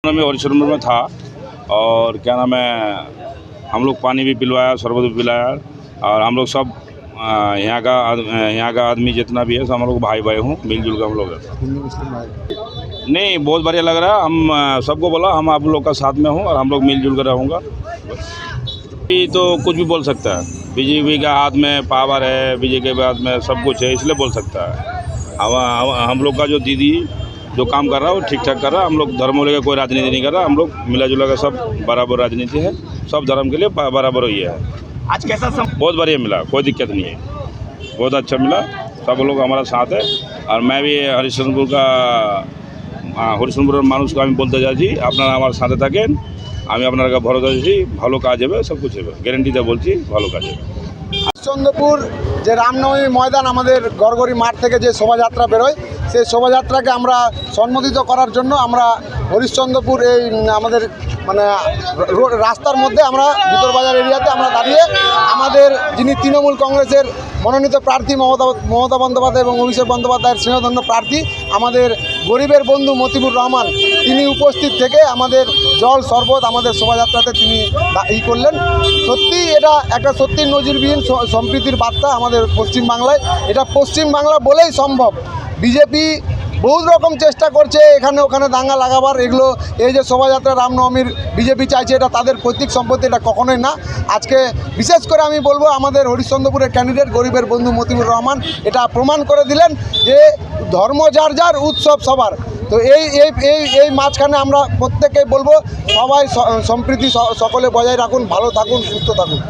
में हरिश्चंद्रपुर में था और क्या नाम है, हम लोग पानी भी पिलवाया, शरबत भी पिलाया और हम लोग सब यहाँ का आदमी जितना भी है सब हम लोग भाई भाई हूँ, मिलजुल कर हम लोग नहीं बहुत बढ़िया लग रहा है। हम सबको बोला हम आप लोग का साथ में हूँ और हम लोग मिलजुल कर रहूँगा। तो कुछ भी बोल सकता है, बीजेपी का हाथ में पावर है, बीजेपी के हाथ में सब कुछ है, इसलिए बोल सकता है। हम लोग का जो दीदी जो काम कर रहा है वो ठीक ठाक कर रहा है। हम लोग धर्मों लेकर कोई राजनीति नहीं कर रहा, हम लोग मिला जुला कर सब बराबर राजनीति है, सब धर्म के लिए बराबर ही है। आज कैसा बहुत बढ़िया मिला, कोई दिक्कत नहीं है, बहुत अच्छा मिला, सब लोग हमारा साथ है। और मैं भी হরিশ্চন্দ্রপুর মানুষকে আমি বলতে চাইছি আপনারা আমার সাথে থাকেন, আমি আপনারা ভরসা দিচ্ছি ভালো কাজ হবে, সব কিছু হবে, গ্যারেন্টিতে বলছি ভালো কাজ হবে। হরিশ্চন্দ্রপুর যে রামনবমী ময়দান আমাদের গড়গড়ি মাঠ থেকে যে শোভাযাত্রা বেরোয়, সেই শোভাযাত্রাকে আমরা সম্বোধিত করার জন্য আমরা হরিশ্চন্দ্রপুর এই আমাদের মানে রাস্তার মধ্যে আমরা ভিতরবাজার এরিয়াতে আমরা দাঁড়িয়ে আমাদের যিনি তৃণমূল কংগ্রেসের মনোনীত প্রার্থী মমতা বন্দ্যোপাধ্যায় এবং অভিষেক বন্দ্যোপাধ্যায়ের স্নেহধন্য প্রার্থী আমাদের গরিবের বন্ধু মতিবুর রহমান, তিনি উপস্থিত থেকে আমাদের জল শরবত আমাদের শোভাযাত্রাতে তিনি করলেন। সত্যি এটা একটা সত্যি নজিরবিহীন সম্প্রীতির বার্তা আমাদের পশ্চিমবাংলায়। এটা পশ্চিমবাংলা বলেই সম্ভব। বিজেপি বহুত রকম চেষ্টা করছে এখানে ওখানে দাঙ্গা লাগাবার, এগুলো এই যে শোভাযাত্রা রামনবমীর বিজেপি চাইছে এটা তাদের পৈতৃক সম্পত্তি, এটা কখনোই না। আজকে বিশেষ করে আমি বলবো আমাদের হরিশ্চন্দ্রপুরের ক্যান্ডিডেট গরিবের বন্ধু মতিবুর রহমান এটা প্রমাণ করে দিলেন যে ধর্ম যার যার, উৎসব সবার। তো এই মাঝখানে আমরা প্রত্যেকেই বলবো সবাই সম্প্রীতি সকলে বজায় রাখুন, ভালো থাকুন, সুস্থ থাকুন।